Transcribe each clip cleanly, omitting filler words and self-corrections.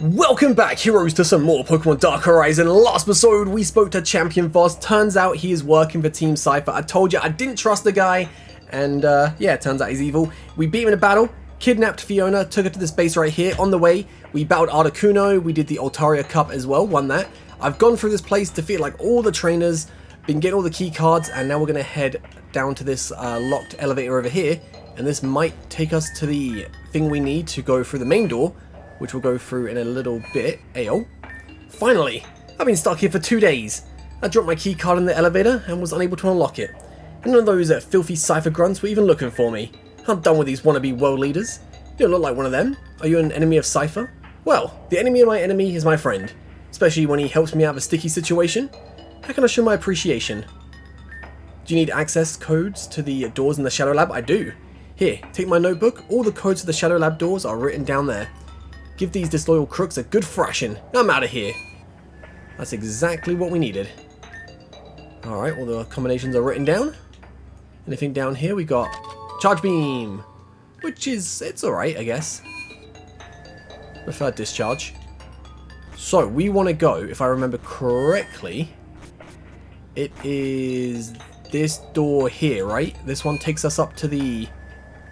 Welcome back, heroes, to some more Pokémon Dark Horizon. Last episode, we spoke to Champion Boss. Turns out he is working for Team Cipher. I told you I didn't trust the guy, and yeah, turns out he's evil. We beat him in a battle, kidnapped Fiona, took her to this base right here. On the way, we battled Articuno, we did the Altaria Cup as well, won that. I've gone through this place, defeated like all the trainers, been getting all the key cards, and now we're going to head down to this locked elevator over here, and this might take us to the thing we need to go through the main door, which we'll go through in a little bit. Ayo. Finally! I've been stuck here for 2 days. I dropped my key card in the elevator and was unable to unlock it. And none of those filthy Cipher grunts were even looking for me. I'm done with these wannabe world leaders. You don't look like one of them. Are you an enemy of Cipher? Well, the enemy of my enemy is my friend. Especially when he helps me out of a sticky situation. How can I show my appreciation? Do you need access codes to the doors in the Shadow Lab? I do. Here, take my notebook. All the codes to the Shadow Lab doors are written down there. Give these disloyal crooks a good thrashing. I'm out of here. That's exactly what we needed. Alright, all the combinations are written down. Anything down here? We got Charge Beam, which is, it's alright, I guess. Prefer Discharge. So, we want to go, if I remember correctly, it is this door here, right? This one takes us up to the,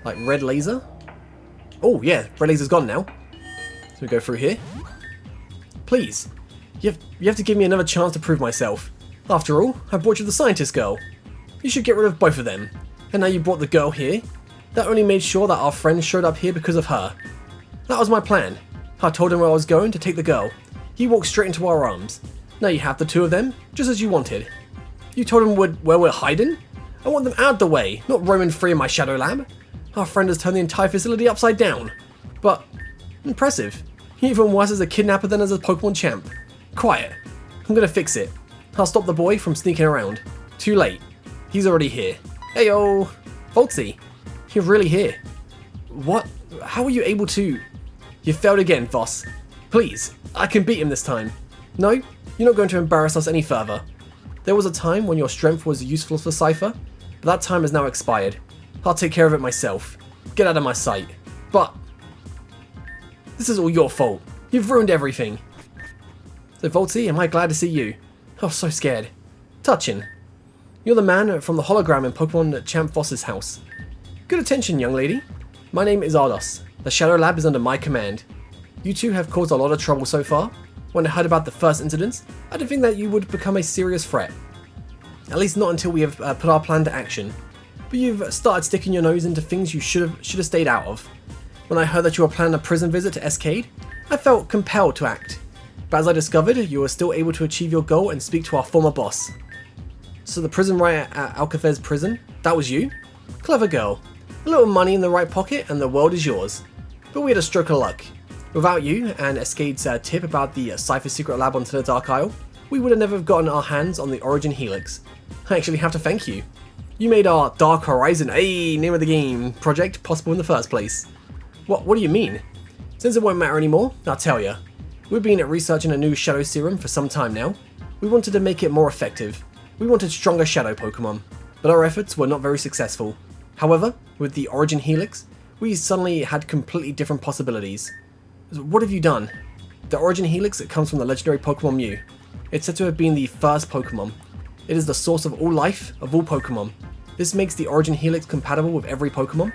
like, red laser. Oh, yeah, red laser's gone now. So we go through here. Please, you have to give me another chance to prove myself. After all, I brought you the scientist girl. You should get rid of both of them. And now you brought the girl here. That only made sure that our friend showed up here because of her. That was my plan. I told him where I was going to take the girl. He walked straight into our arms. Now you have the two of them, just as you wanted. You told him where we're hiding? I want them out of the way, not roaming free in my Shadow Lab. Our friend has turned the entire facility upside down. But, impressive. Even worse as a kidnapper than as a Pokemon champ. Quiet. I'm gonna fix it. I'll stop the boy from sneaking around. Too late. He's already here. Heyo! Voltsy, you're really here. What? How were you able to... You failed again, Voss. Please, I can beat him this time. No, you're not going to embarrass us any further. There was a time when your strength was useful for Cipher, but that time has now expired. I'll take care of it myself. Get out of my sight. But... this is all your fault. You've ruined everything. So Voltsy, am I glad to see you? Oh, so scared. Touching. You're the man from the hologram in Pokemon Champ Voss's house. Good attention, young lady. My name is Ardos. The Shadow Lab is under my command. You two have caused a lot of trouble so far. When I heard about the first incidents, I didn't think that you would become a serious threat. At least not until we have put our plan to action. But you've started sticking your nose into things you should have stayed out of. When I heard that you were planning a prison visit to Escade, I felt compelled to act. But as I discovered, you were still able to achieve your goal and speak to our former boss. So the prison riot at Alcatraz prison, that was you? Clever girl. A little money in the right pocket and the world is yours. But we had a stroke of luck. Without you and Escade's tip about the Cipher secret lab onto the Dark Isle, we would have never gotten our hands on the Origin Helix. I actually have to thank you. You made our Dark Horizon, name of the game, project possible in the first place. What do you mean? Since it won't matter anymore, I'll tell ya. We've been researching a new Shadow Serum for some time now. We wanted to make it more effective. We wanted stronger Shadow Pokemon, but our efforts were not very successful. However, with the Origin Helix, we suddenly had completely different possibilities. What have you done? The Origin Helix comes from the legendary Pokemon Mew. It's said to have been the first Pokemon. It is the source of all life, of all Pokemon. This makes the Origin Helix compatible with every Pokemon.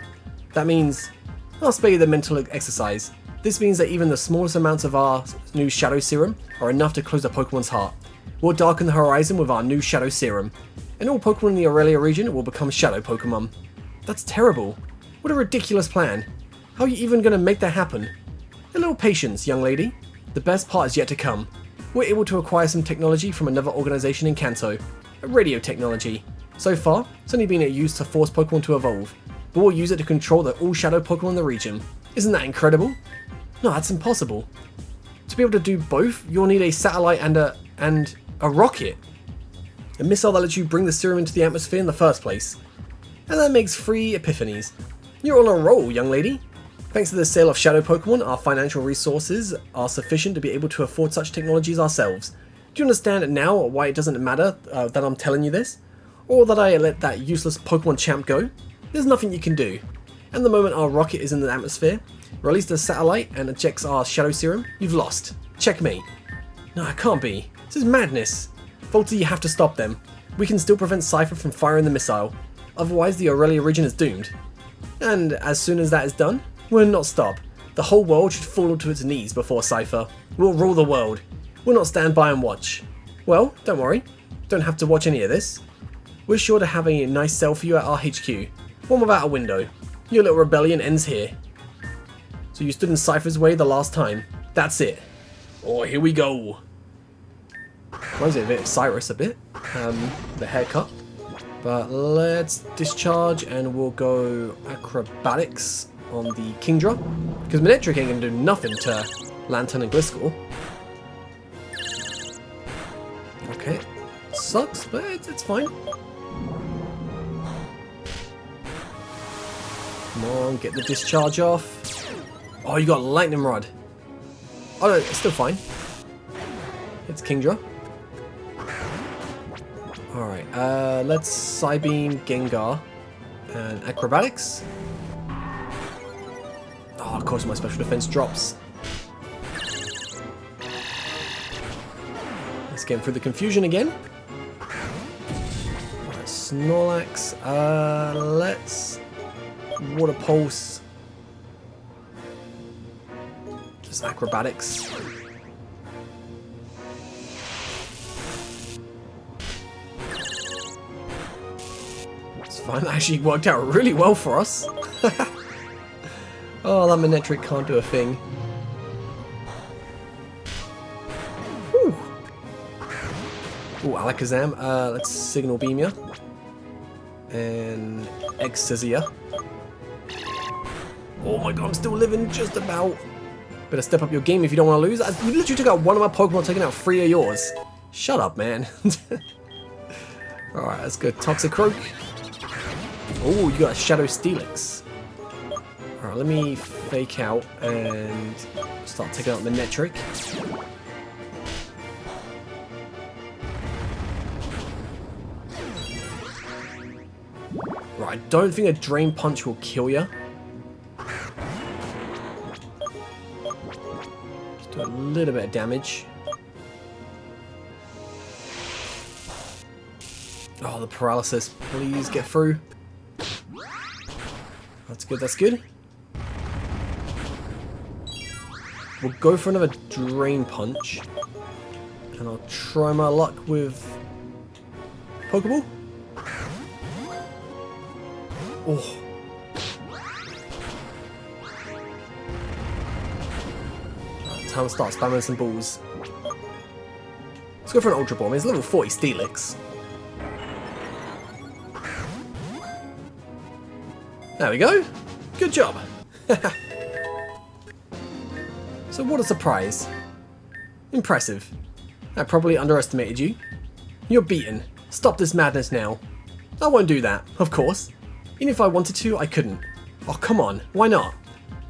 That means... I'll spare you the mental exercise. This means that even the smallest amounts of our new Shadow Serum are enough to close a Pokemon's heart. We'll darken the horizon with our new Shadow Serum, and all Pokemon in the Aurelia region will become Shadow Pokemon. That's terrible. What a ridiculous plan. How are you even going to make that happen? A little patience, young lady. The best part is yet to come. We're able to acquire some technology from another organization in Kanto, a radio technology. So far, it's only been used to force Pokemon to evolve, but we'll use it to control the all Shadow Pokemon in the region. Isn't that incredible? No, that's impossible. To be able to do both, you'll need a satellite and a rocket. A missile that lets you bring the serum into the atmosphere in the first place. And that makes 3 epiphanies. You're on a roll, young lady. Thanks to the sale of Shadow Pokemon, our financial resources are sufficient to be able to afford such technologies ourselves. Do you understand now why it doesn't matter that I'm telling you this? Or that I let that useless Pokemon champ go? There's nothing you can do. And the moment our rocket is in the atmosphere, Release the satellite and ejects our Shadow Serum. You've lost. Checkmate. No, it can't be. This is madness. Faulty, you have to stop them. We can still prevent Cipher from firing the missile. Otherwise, the Aurelia region is doomed. And as soon as that is done, we'll not stop. The whole world should fall to its knees before Cipher. We'll rule the world. We'll not stand by and watch. Well, don't worry. Don't have to watch any of this. We're sure to have a nice cell for you at our HQ. One without a window. Your little rebellion ends here. So you stood in Cipher's way the last time. That's it. Oh, here we go. Reminds me a bit of Cyrus a bit. The haircut. But let's discharge and we'll go acrobatics on the Kingdra. Because Manectric ain't going to do nothing to Lantern and Gliscor. Okay. Sucks, but it's fine. Come on, get the discharge off. Oh, you got Lightning Rod. Oh no, it's still fine. It's Kingdra. Alright, let's Psybeam, Gengar, and Acrobatics. Oh, of course my special defense drops. Let's get through the confusion again. Alright, Snorlax. Let's Water Pulse. Just Acrobatics. It's fine, that actually worked out really well for us. Oh, that Manectric can't do a thing. Whew. Ooh, Alakazam. Let's Signal Beam ya. And Exisia. Oh my god, I'm still living just about. Better step up your game if you don't want to lose. You literally took out one of my Pokemon, taking out 3 of yours. Shut up, man. Alright, let's go Toxicroak. Oh, you got a Shadow Steelix. Alright, let me fake out and start taking out Manectric. Right, I don't think a Drain Punch will kill you. Just do a little bit of damage. Oh, the paralysis. Please get through. That's good, that's good. We'll go for another Drain Punch. And I'll try my luck with Pokeball. Oh. Time to start spamming some balls. Let's go for an Ultra Ball. I mean, it's level 40 Steelix. There we go. Good job. So what a surprise. Impressive. I probably underestimated you. You're beaten. Stop this madness now. I won't do that, of course. Even if I wanted to, I couldn't. Oh, come on. Why not?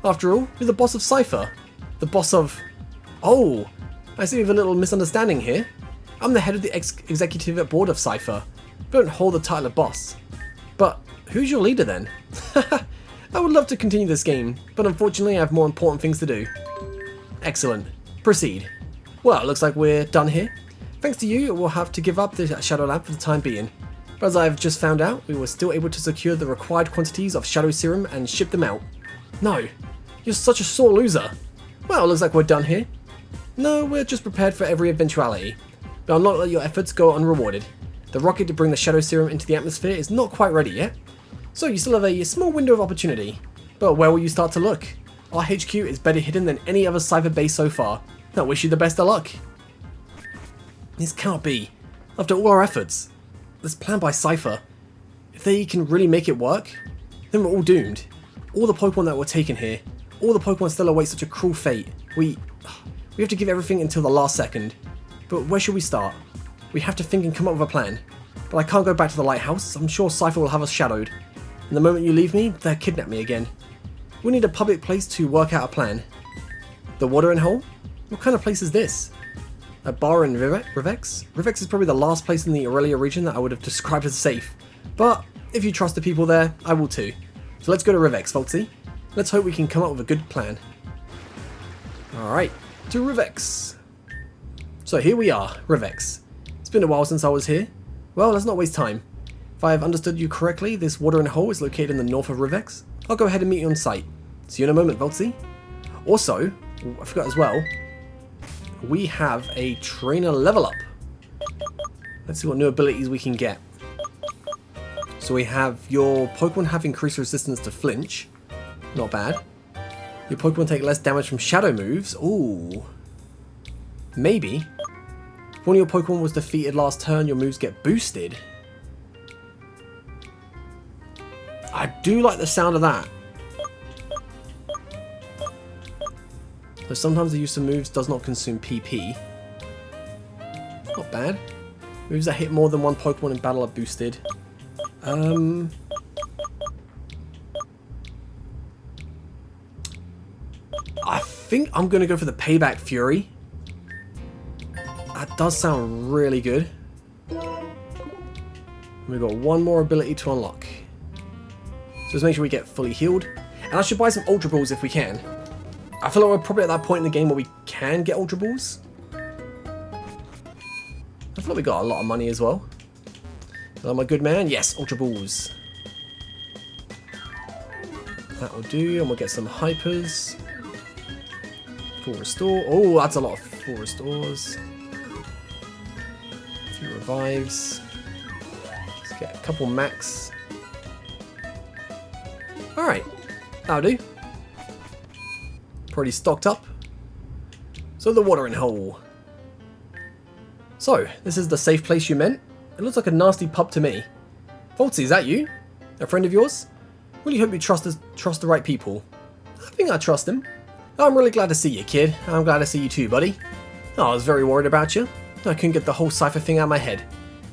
After all, you're the boss of Cipher. The boss of... Oh, I see we have a little misunderstanding here. I'm the head of the executive board of Cipher. But don't hold the title of boss. But who's your leader then? I would love to continue this game, but unfortunately I have more important things to do. Excellent. Proceed. Well, it looks like we're done here. Thanks to you, we'll have to give up the Shadow Lab for the time being. But as I've just found out, we were still able to secure the required quantities of Shadow Serum and ship them out. No, you're such a sore loser. Well, it looks like we're done here. No, we're just prepared for every eventuality. But I'll not let your efforts go unrewarded. The rocket to bring the Shadow Serum into the atmosphere is not quite ready yet. So you still have a small window of opportunity. But where will you start to look? Our HQ is better hidden than any other Cipher base so far. I wish you the best of luck. This cannot be. After all our efforts. This plan by Cipher. If they can really make it work, then we're all doomed. All the Pokemon that were taken here. All the Pokemon still await such a cruel fate. We have to give everything until the last second. But where should we start? We have to think and come up with a plan. But I can't go back to the lighthouse. I'm sure Cipher will have us shadowed. And the moment you leave me, they'll kidnap me again. We need a public place to work out a plan. The watering hole? What kind of place is this? A bar in Rivex? Rivex is probably the last place in the Aurelia region that I would have described as safe. But if you trust the people there, I will too. So let's go to Rivex, Folksy. Let's hope we can come up with a good plan. Alright, to Rivex. So here we are, Rivex. It's been a while since I was here. Well, let's not waste time. If I have understood you correctly, this watering hole is located in the north of Rivex. I'll go ahead and meet you on site. See you in a moment, Voltsy. Also, I forgot as well, we have a trainer level up. Let's see what new abilities we can get. So we have your Pokemon have increased resistance to flinch. Not bad. Your Pokemon take less damage from shadow moves. Ooh. Maybe. If one of your Pokemon was defeated last turn, your moves get boosted. I do like the sound of that. So sometimes the use of moves does not consume PP. Not bad. Moves that hit more than one Pokemon in battle are boosted. I think I'm going to go for the Payback Fury. That does sound really good. We've got one more ability to unlock. So let's make sure we get fully healed. And I should buy some Ultra Balls if we can. I feel like we're probably at that point in the game where we can get Ultra Balls. I feel like we got a lot of money as well. Hello, my good man. Yes, Ultra Balls. That will do, and we'll get some Hypers. Full Restore. Oh, that's a lot of full Restores. A few Revives. Let's get a couple Max. Alright, that'll do. Pretty stocked up. So the watering hole. So, this is the safe place you meant? It looks like a nasty pub to me. Voltsy, is that you? A friend of yours? Really hope you trust the right people. I think I trust him. I'm really glad to see you, kid. I'm glad to see you too, buddy. Oh, I was very worried about you. I couldn't get the whole Cipher thing out of my head.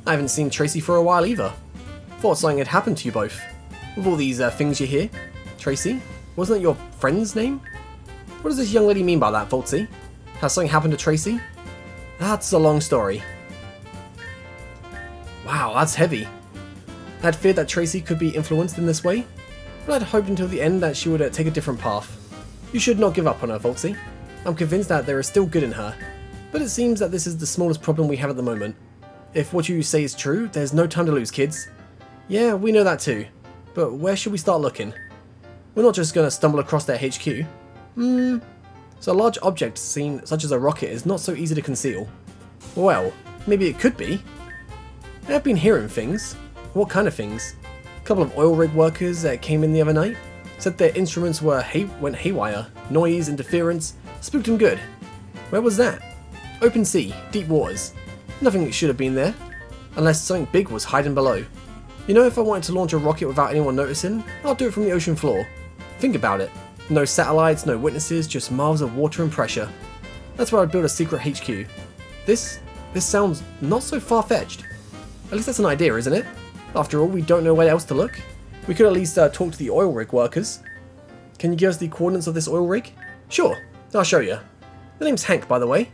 I haven't seen Tracy for a while either. Thought something had happened to you both. With all these things you hear. Tracy? Wasn't that your friend's name? What does this young lady mean by that, Voltsy? Has something happened to Tracy? That's a long story. Wow, that's heavy. I had feared that Tracy could be influenced in this way, but I'd hoped until the end that she would take a different path. You should not give up on her, Voltsy. I'm convinced that there is still good in her, but it seems that this is the smallest problem we have at the moment. If what you say is true, there's no time to lose, kids. Yeah, we know that too. But where should we start looking? We're not just going to stumble across their HQ. So a large object seen such as a rocket is not so easy to conceal. Well, maybe it could be. I've been hearing things. What kind of things? A couple of oil rig workers that came in the other night. Said their instruments went haywire. Noise, interference. Spooked them good. Where was that? Open sea, deep waters. Nothing should have been there. Unless something big was hiding below. You know, if I wanted to launch a rocket without anyone noticing, I'll do it from the ocean floor. Think about it. No satellites, no witnesses, just miles of water and pressure. That's where I'd build a secret HQ. This sounds not so far-fetched. At least that's an idea, isn't it? After all, we don't know where else to look. We could at least talk to the oil rig workers. Can you give us the coordinates of this oil rig? Sure, I'll show you. The name's Hank, by the way.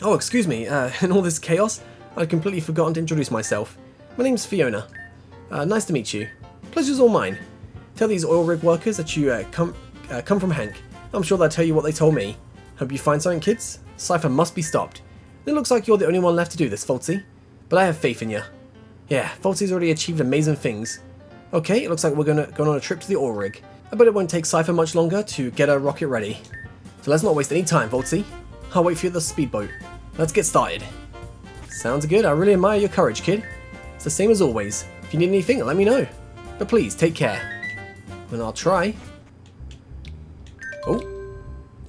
Oh, excuse me, in all this chaos, I'd completely forgotten to introduce myself. My name's Fiona. Nice to meet you. Pleasure's all mine. Tell these oil rig workers that you come from Hank. I'm sure they'll tell you what they told me. Hope you find something, kids. Cipher must be stopped. It looks like you're the only one left to do this, Voltsy. But I have faith in you. Yeah, Voltsy's already achieved amazing things. Okay, it looks like we're going on a trip to the oil rig. I bet it won't take Cipher much longer to get our rocket ready. So let's not waste any time, Voltsy. I'll wait for you at the speedboat. Let's get started. Sounds good. I really admire your courage, kid. It's the same as always. If you need anything, let me know. But please, take care. And I'll try. Oh.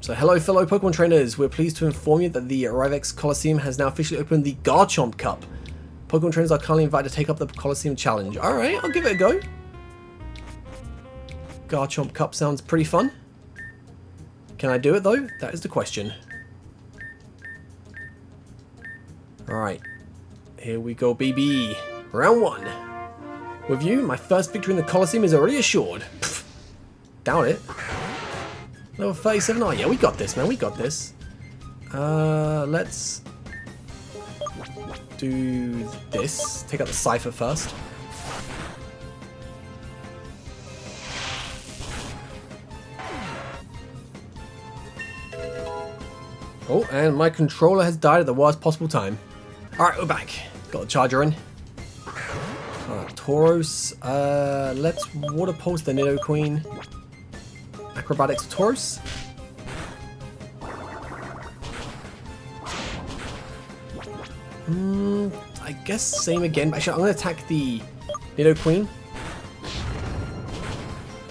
So hello fellow Pokemon trainers, we're pleased to inform you that the Rivex Colosseum has now officially opened the Garchomp Cup. Pokemon trainers are kindly invited to take up the Colosseum challenge. Alright, I'll give it a go. Garchomp Cup sounds pretty fun. Can I do it though? That is the question. Alright, here we go baby. Round 1. With you, my first victory in the Colosseum is already assured. Pfft, doubt it. Level 37. Oh yeah, we got this, man. We got this. Let's do this. Take out the Cipher first. Oh, and my controller has died at the worst possible time. Alright, we're back. Got the charger in. Tauros. Let's water pulse the Nidoqueen. Acrobatics Tauros. I guess same again. Actually, I'm going to attack the Nidoqueen.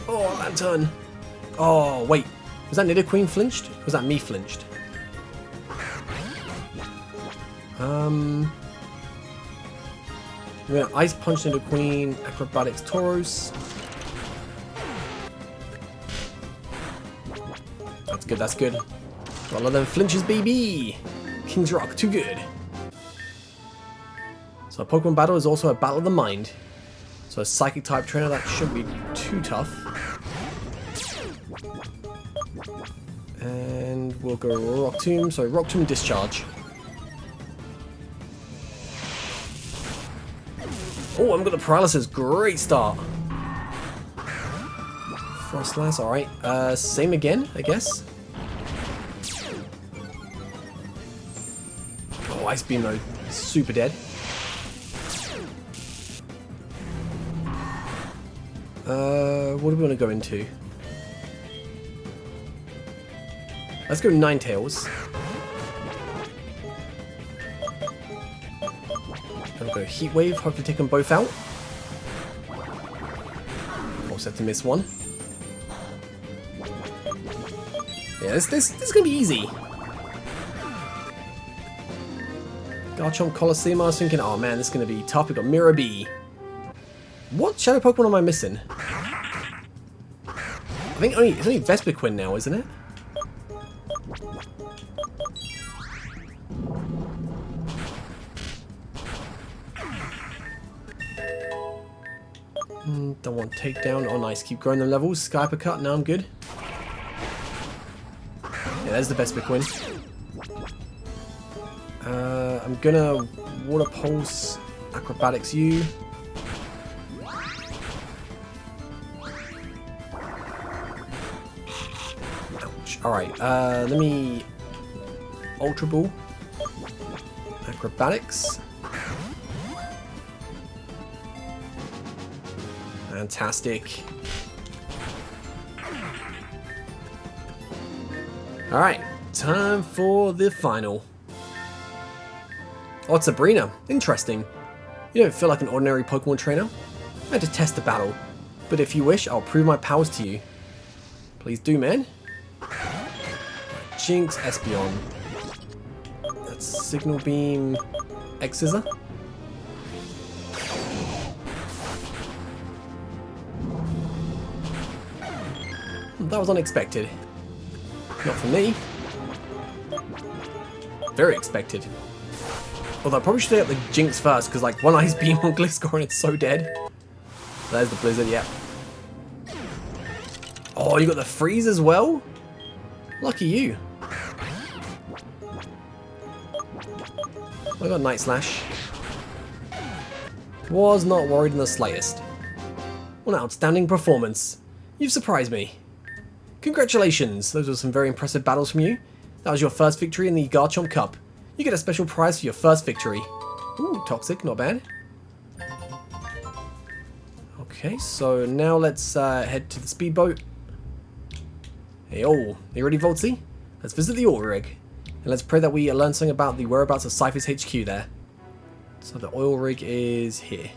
Oh, Lantern. Oh, wait. Was that Nidoqueen flinched? Or was that me flinched? I'm going to Ice Punch Nidoqueen, Acrobatics Tauros. That's good, that's good. Got a lot of them flinches, baby! King's Rock, too good. So a Pokemon battle is also a battle of the mind. So a Psychic type trainer, that shouldn't be too tough. And we'll go Rock Tomb, so Rock Tomb Discharge. Oh, I've got the Paralysis, great start. Frostlass, alright. Same again, I guess. Oh, Ice Beam though, super dead. What do we want to go into? Let's go Ninetales. I'll go Heat Wave, hopefully take them both out. Of course, I have to miss one. Yeah, this is gonna be easy. Garchomp Colosseum, I was thinking, oh man, this is gonna be tough. We got Mirror B. What Shadow Pokemon am I missing? I think it's only Vespiquen now, isn't it? Don't want takedown. Oh nice, keep growing the levels. Sky Uppercut, now I'm good. Yeah, there's the Vespiquen. I'm gonna Water Pulse, Acrobatics U. Ouch. Alright, let me Ultra Ball. Acrobatics. Fantastic. Alright, time for the final. Oh, it's Sabrina. Interesting. You don't feel like an ordinary Pokemon trainer. I had to test the battle. But if you wish, I'll prove my powers to you. Please do, man. Jinx, Espeon. That's Signal Beam, X-Scissor. That was unexpected. Not for me. Very expected. Although I probably should get the Jinx first, because like one Ice Beam on Gliscor and it's so dead. There's the Blizzard, yeah. Oh, you got the Freeze as well? Lucky you. I got Night Slash. Was not worried in the slightest. What an outstanding performance. You've surprised me. Congratulations, those were some very impressive battles from you. That was your first victory in the Garchomp Cup. You get a special prize for your first victory. Ooh, Toxic, not bad. Okay, so now let's head to the speedboat. Hey, oh, are you ready, Voltsy? Let's visit the oil rig. And let's pray that we learn something about the whereabouts of Cipher's HQ there. So the oil rig is here.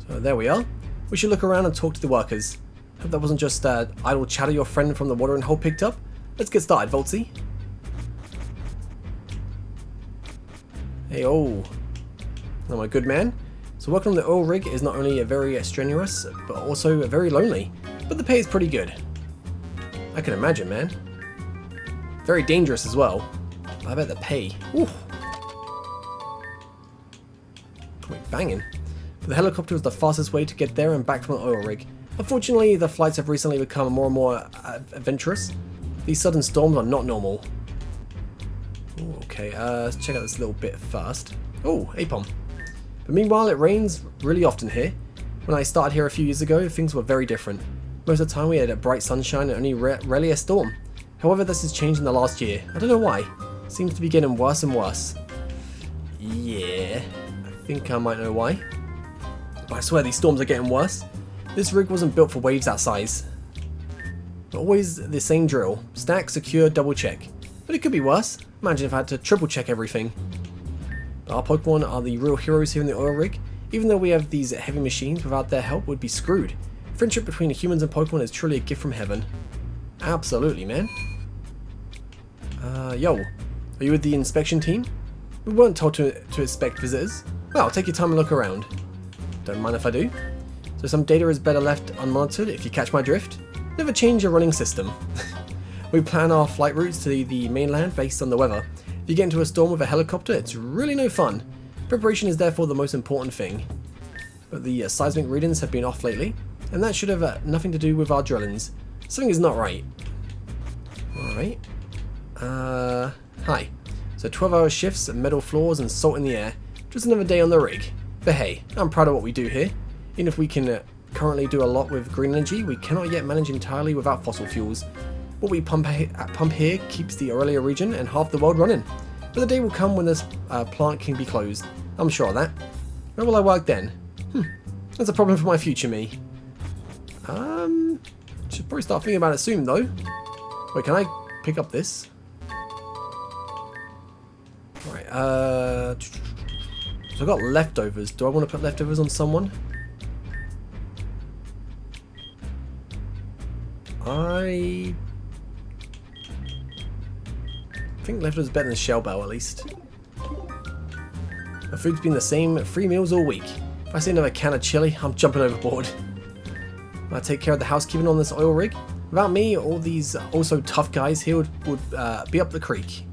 So there we are. We should look around and talk to the workers. Hope that wasn't just idle chatter your friend from the watering hole picked up. Let's get started, Voltsy. Hey, oh. Oh, my good man. So working on the oil rig is not only a very strenuous, but also very lonely. But the pay is pretty good. I can imagine, man. Very dangerous as well. I bet the pay. Ooh. Quite banging. But the helicopter is the fastest way to get there and back from the oil rig. Unfortunately, the flights have recently become more and more adventurous. These sudden storms are not normal. Ooh, okay, let's check out this little bit first. Oh, Apom. But meanwhile, it rains really often here. When I started here a few years ago, things were very different. Most of the time we had a bright sunshine and only rarely a storm. However, this has changed in the last year. I don't know why. It seems to be getting worse and worse. Yeah, I think I might know why. But I swear these storms are getting worse. This rig wasn't built for waves that size. But always the same drill. Stack, secure, double check. But it could be worse. Imagine if I had to triple check everything. But our Pokemon are the real heroes here in the oil rig. Even though we have these heavy machines, without their help we'd be screwed. Friendship between humans and Pokemon is truly a gift from heaven. Absolutely, man. Yo, are you with the inspection team? We weren't told to inspect visitors. Well, take your time and look around. Don't mind if I do. So some data is better left unmonitored, if you catch my drift. Never change your running system. We plan our flight routes to the mainland based on the weather. If you get into a storm with a helicopter, it's really no fun. Preparation is therefore the most important thing. But the seismic readings have been off lately, and that should have nothing to do with our drillings. Something is not right. Alright. Hi. So 12-hour shifts, metal floors, and salt in the air. Just another day on the rig. But hey, I'm proud of what we do here. Even if we can currently do a lot with green energy, we cannot yet manage entirely without fossil fuels. What we pump here keeps the Aurelia region and half the world running. But the day will come when this plant can be closed. I'm sure of that. Where will I work then? That's a problem for my future me. Should probably start thinking about it soon though. Wait, can I pick up this? Right, so I've got leftovers. Do I want to put leftovers on someone? I think leftovers is better than shell bell at least. My food's been the same 3 meals all week. If I see another can of chili, I'm jumping overboard. I take care of the housekeeping on this oil rig. Without me, all these also tough guys here would be up the creek.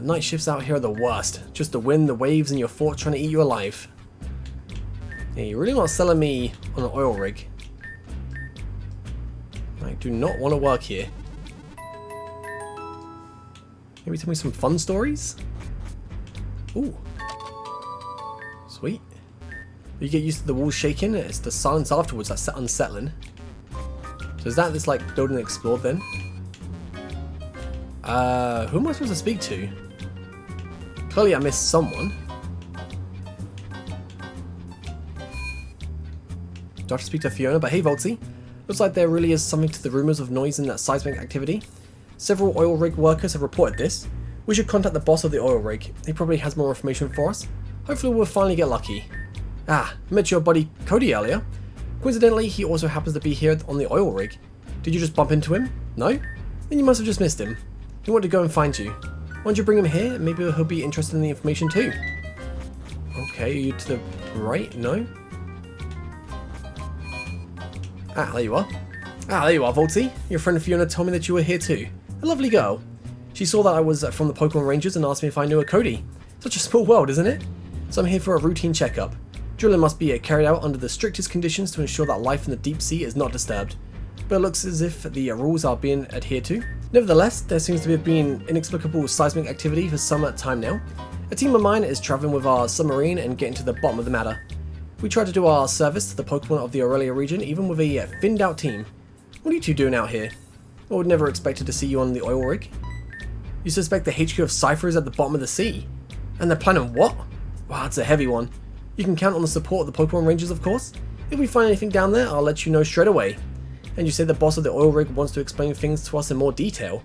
Night shifts out here are the worst. Just the wind, the waves, and your fort trying to eat you alive. Yeah, you're really not selling me on an oil rig. I do not want to work here. Maybe tell me some fun stories? Ooh. Sweet. You get used to the walls shaking, it's the silence afterwards that's unsettling. So is that this like building explored then? Who am I supposed to speak to? Clearly I missed someone. Do I have to speak to Fiona? But hey Voltsy, looks like there really is something to the rumours of noise in that seismic activity. Several oil rig workers have reported this. We should contact the boss of the oil rig. He probably has more information for us. Hopefully we'll finally get lucky. Ah, I met your buddy Cody earlier. Coincidentally, he also happens to be here on the oil rig. Did you just bump into him? No? Then you must have just missed him. He wanted to go and find you. Why don't you bring him here? Maybe he'll be interested in the information too. Okay, are you to the right? No? Ah, there you are. Ah, there you are, Voltsy. Your friend Fiona told me that you were here too. A lovely girl. She saw that I was from the Pokemon Rangers and asked me if I knew a Cody. Such a small world, isn't it? So I'm here for a routine checkup. Drilling must be carried out under the strictest conditions to ensure that life in the deep sea is not disturbed. But it looks as if the rules are being adhered to. Nevertheless, there seems to have been inexplicable seismic activity for some time now. A team of mine is travelling with our submarine and getting to the bottom of the matter. We try to do our service to the Pokemon of the Aurelia region even with a thinned out team. What are you two doing out here? I would never expected to see you on the oil rig. You suspect the HQ of Cipher is at the bottom of the sea? And they're planning what? Wow, that's a heavy one. You can count on the support of the Pokemon Rangers, of course. If we find anything down there, I'll let you know straight away. And you say the boss of the oil rig wants to explain things to us in more detail.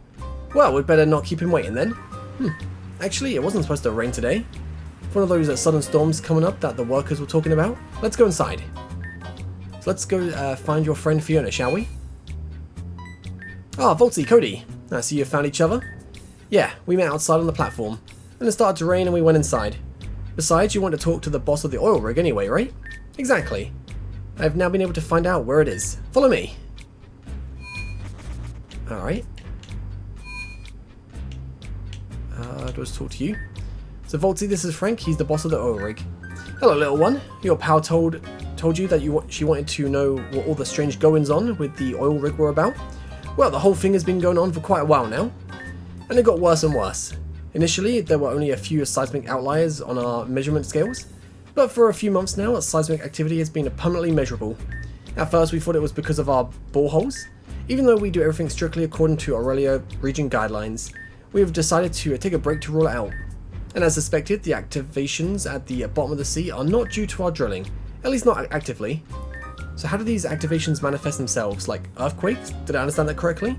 Well, we'd better not keep him waiting then. Actually, it wasn't supposed to rain today. One of those sudden storms coming up that the workers were talking about. Let's go inside. So let's go find your friend Fiona, shall we? Ah, Voltsy, Cody. I see you found each other. Yeah, we met outside on the platform. Then it started to rain and we went inside. Besides, you want to talk to the boss of the oil rig anyway, right? Exactly. I have now been able to find out where it is. Follow me. Alright. Do I just talk to you? So Voltsy, this is Frank. He's the boss of the oil rig. Hello, little one. Your pal told you that she wanted to know what all the strange goings on with the oil rig were about. Well, the whole thing has been going on for quite a while now. And it got worse and worse. Initially, there were only a few seismic outliers on our measurement scales, but for a few months now, seismic activity has been permanently measurable. At first we thought it was because of our boreholes. Even though we do everything strictly according to Aurelia region guidelines, we have decided to take a break to rule it out. And as suspected, the activations at the bottom of the sea are not due to our drilling, at least not actively. So how do these activations manifest themselves, like earthquakes? Did I understand that correctly?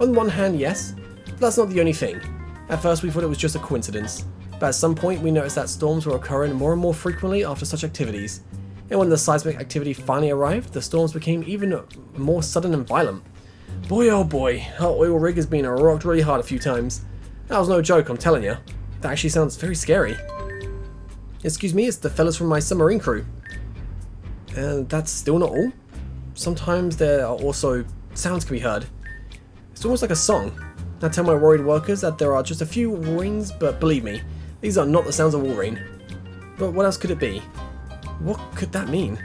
On one hand, yes, but that's not the only thing. At first we thought it was just a coincidence, but at some point we noticed that storms were occurring more and more frequently after such activities. And when the seismic activity finally arrived, the storms became even more sudden and violent. Boy oh boy, our oil rig has been rocked really hard a few times. That was no joke, I'm telling you. That actually sounds very scary. Excuse me, it's the fellas from my submarine crew. And that's still not all. Sometimes there are also sounds can be heard. It's almost like a song. I tell my worried workers that there are just a few warnings, but believe me, these are not the sounds of Wolverine. But what else could it be? What could that mean?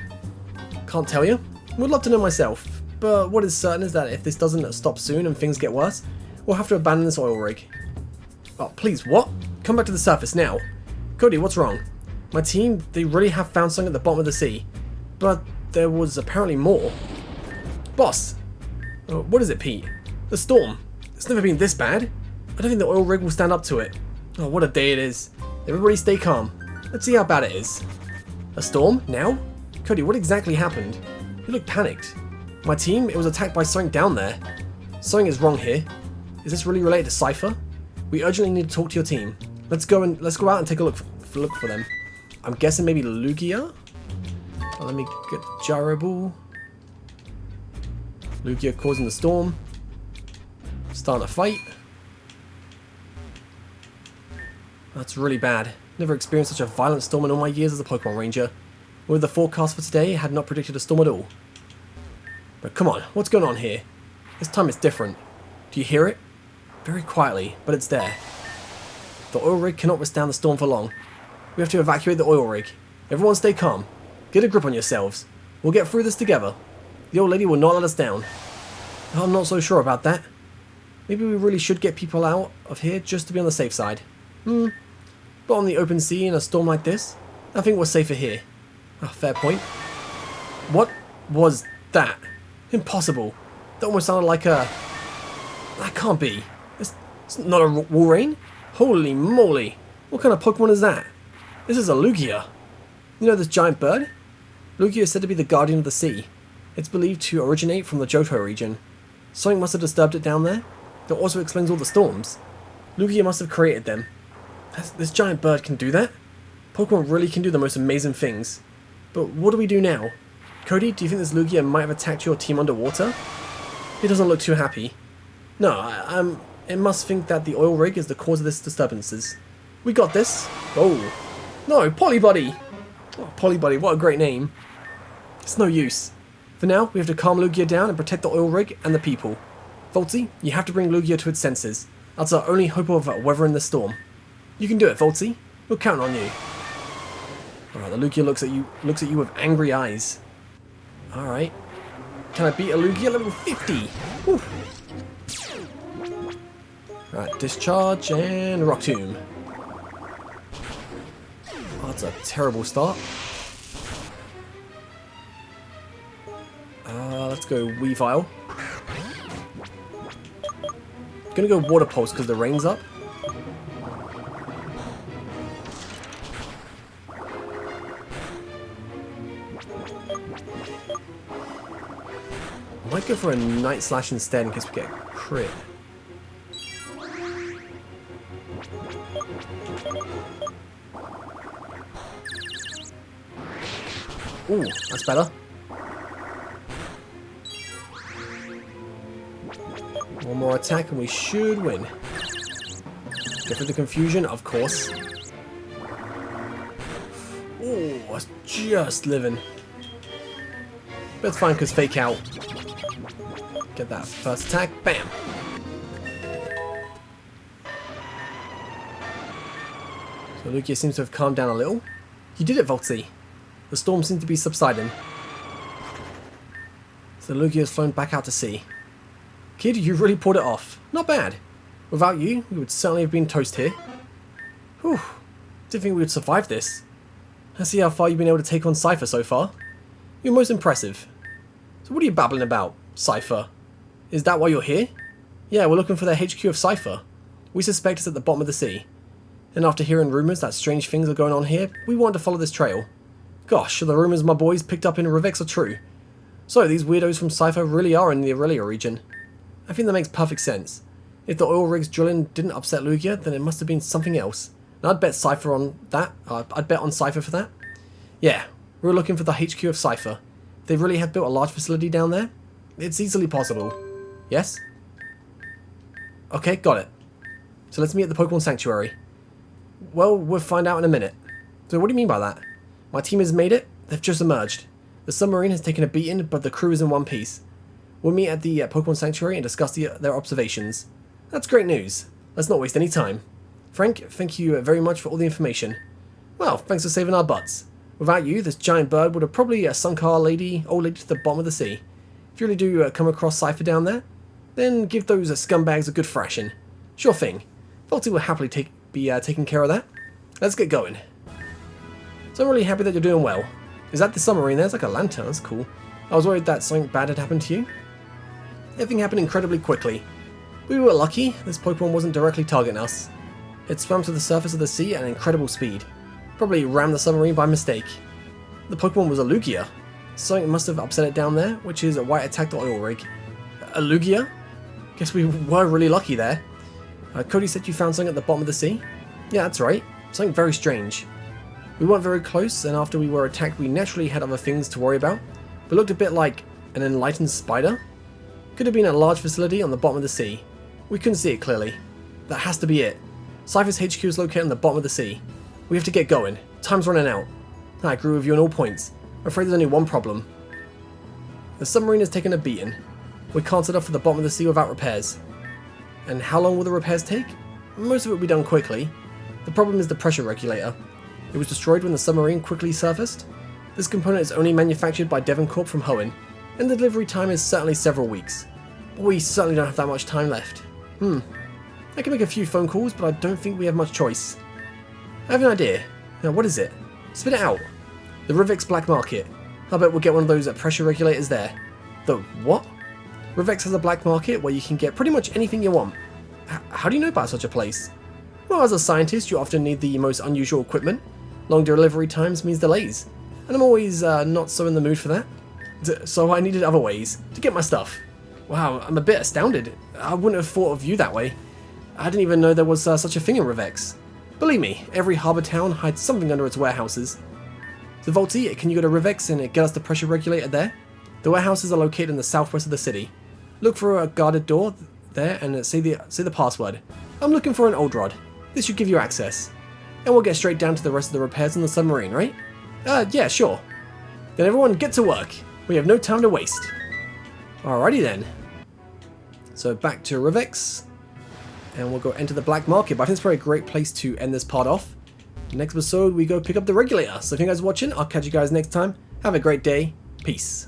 Can't tell you. Would love to know myself, but what is certain is that if this doesn't stop soon and things get worse, we'll have to abandon this oil rig. Oh, please, what? Come back to the surface now. Cody, what's wrong? My team, they really have found something at the bottom of the sea. But there was apparently more. Boss! What is it, Pete? The storm. It's never been this bad. I don't think the oil rig will stand up to it. Oh, what a day it is. Everybody stay calm. Let's see how bad it is. A storm? Now? Cody, what exactly happened? You look panicked. My team, it was attacked by something down there. Something is wrong here. Is this really related to Cipher? We urgently need to talk to your team. Let's go out and take a look for them. I'm guessing maybe Lugia? Oh, let me get Gyro Ball. Lugia causing the storm. Starting a fight. That's really bad. Never experienced such a violent storm in all my years as a Pokemon Ranger. With the forecast for today, I had not predicted a storm at all. But come on, what's going on here? This time it's different. Do you hear it? Very quietly, but it's there. The oil rig cannot withstand the storm for long. We have to evacuate the oil rig. Everyone stay calm. Get a grip on yourselves. We'll get through this together. The old lady will not let us down. I'm not so sure about that. Maybe we really should get people out of here just to be on the safe side. But on the open sea in a storm like this, I think we're safer here. Fair point. What was that? Impossible. That almost sounded like a... That can't be. It's not a Wolverine? Holy moly. What kind of Pokemon is that? This is a Lugia. You know this giant bird? Lugia is said to be the guardian of the sea. It's believed to originate from the Johto region. Something must have disturbed it down there. That also explains all the storms. Lugia must have created them. This giant bird can do that? Pokemon really can do the most amazing things. But what do we do now? Cody, do you think this Lugia might have attacked your team underwater? He doesn't look too happy. No, it must think that the oil rig is the cause of this disturbances. We got this. Oh. No, Polybuddy! Oh, Polybuddy, what a great name. It's no use. For now, we have to calm Lugia down and protect the oil rig and the people. Volty, you have to bring Lugia to its senses. That's our only hope of weathering the storm. You can do it, Volty. We're counting on you. Alright, the Lugia looks at you with angry eyes. Alright. Can I beat a Lugia level 50? Whew. Right, discharge and Rock Tomb. Oh, that's a terrible start. Let's go Weavile. Gonna go Water Pulse because the rain's up. Might go for a Night Slash instead in case we get a crit. Ooh, that's better. One more attack and we should win. Go for the confusion, of course. Ooh, that's just living. But it's fine because fake out. Get that first attack, bam! So Lugia seems to have calmed down a little. You did it, Volty. The storm seems to be subsiding. So Lugia has flown back out to sea. Kid, you really pulled it off. Not bad. Without you, we would certainly have been toast here. Whew. Didn't think we would survive this. Let's see how far you've been able to take on Cipher so far. You're most impressive. So what are you babbling about, Cipher? Is that why you're here? Yeah, we're looking for the HQ of Cipher. We suspect it's at the bottom of the sea. And after hearing rumours that strange things are going on here, we wanted to follow this trail. Gosh, are the rumours my boys picked up in Revex are true? So these weirdos from Cipher really are in the Aurelia region. I think that makes perfect sense. If the oil rigs drilling didn't upset Lugia, then it must have been something else. And I'd bet Cipher on that. I'd bet on Cipher for that. Yeah, we're looking for the HQ of Cipher. They really have built a large facility down there? It's easily possible. Yes? Okay, got it. So let's meet at the Pokemon Sanctuary. Well, we'll find out in a minute. So what do you mean by that? My team has made it. They've just emerged. The submarine has taken a beating, but the crew is in one piece. We'll meet at the Pokemon Sanctuary and discuss their observations. That's great news. Let's not waste any time. Frank, thank you very much for all the information. Well, thanks for saving our butts. Without you, this giant bird would have probably sunk our old lady to the bottom of the sea. If you really do come across Cipher down there, then give those scumbags a good thrashing. Sure thing. Volty will happily be taking care of that. Let's get going. So I'm really happy that you're doing well. Is that the submarine there? It's like a lantern. That's cool. I was worried that something bad had happened to you. Everything happened incredibly quickly. We were lucky. This Pokemon wasn't directly targeting us. It swam to the surface of the sea at an incredible speed. Probably rammed the submarine by mistake. The Pokemon was a Lugia. Something must have upset it down there, which is why it attacked the oil rig. A Lugia? Guess we were really lucky there. Cody said you found something at the bottom of the sea? Yeah, that's right. Something very strange. We weren't very close, and after we were attacked we naturally had other things to worry about, but looked a bit like an enlightened spider. Could have been a large facility on the bottom of the sea. We couldn't see it clearly. That has to be it. Cipher's HQ is located on the bottom of the sea. We have to get going. Time's running out. I agree with you on all points. I'm afraid there's only one problem. The submarine has taken a beating. We can't set off at the bottom of the sea without repairs. And how long will the repairs take? Most of it will be done quickly. The problem is the pressure regulator. It was destroyed when the submarine quickly surfaced. This component is only manufactured by Devon Corp from Hoenn, and the delivery time is certainly several weeks. But we certainly don't have that much time left. I can make a few phone calls, but I don't think we have much choice. I have an idea. Now, what is it? Spit it out. The Rivex Black Market. I bet we'll get one of those pressure regulators there. The what? Rivex has a black market where you can get pretty much anything you want. How do you know about such a place? Well, as a scientist, you often need the most unusual equipment. Long delivery times means delays, and I'm always not so in the mood for that. So I needed other ways to get my stuff. Wow, I'm a bit astounded. I wouldn't have thought of you that way. I didn't even know there was such a thing in Rivex. Believe me, every harbour town hides something under its warehouses. So Volty, can you go to Rivex and get us the pressure regulator there? The warehouses are located in the southwest of the city. Look for a guarded door there and say the password. I'm looking for an old rod. This should give you access. And we'll get straight down to the rest of the repairs on the submarine, right? Yeah, sure. Then everyone get to work. We have no time to waste. Alrighty then. So back to Rivex. And we'll go enter the black market. But I think it's probably a great place to end this part off. Next episode, we go pick up the regulator. So if you guys are watching, I'll catch you guys next time. Have a great day. Peace.